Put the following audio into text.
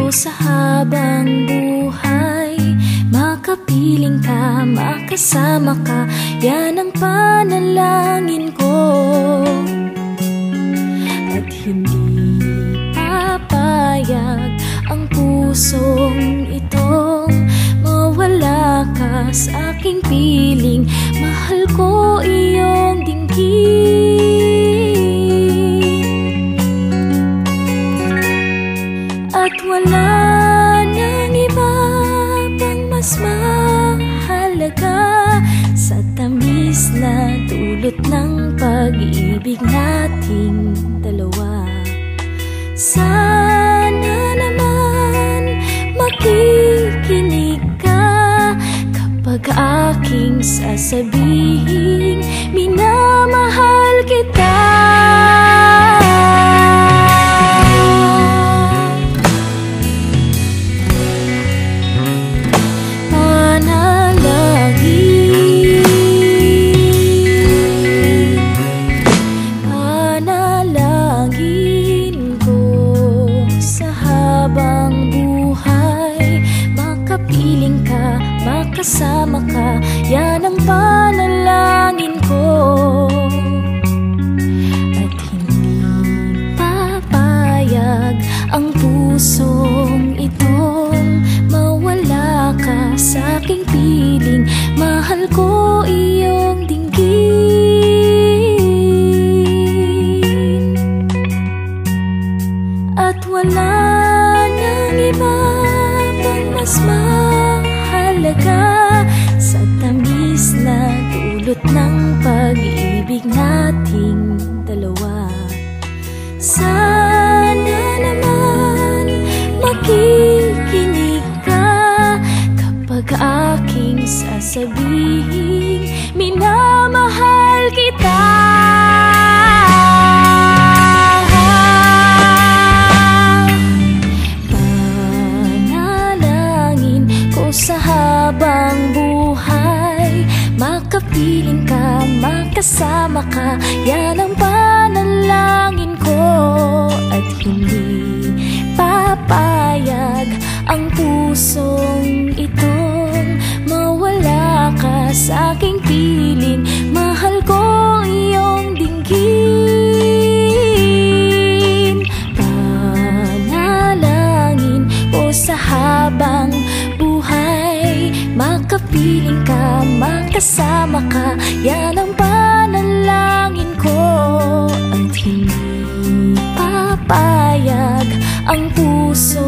ko sa habang buhay. Makapiling ka, makasama ka, yan ang panalangin ko. At hindi papayag ang pusong itong mawala ka sa aking piling. Mahal ko iyong dinggin. At wala nang iba pang mas mahalaga sa tamis na dulot ng pag-ibig nating dalawa. Sana naman makikinig ka kapag aking sasabihin minamahal kita. Kasama ka, yan ang panalangin ko. At hindi papayag ang pusong itong mawala ka sa aking piling. Mahal ko iyong dinggin. At wala nang iba pang mas mahalaga sa tamis na dulot ng pag-ibig nating dalawa. Sana naman makikinig ka kapag aking sasabihin minamahal kita. Panalangin ko sa habang buhay, makapiling ka, makasama ka, yan ang panalangin ko. At hindi papayag ang pusong itong mawala ka sa aking piling. Mahal ko iyong dinggin. Panalangin ko sa habang buhay, makapiling ka, makasama ka, yan ang panalangin ko. At hindi papayag ang puso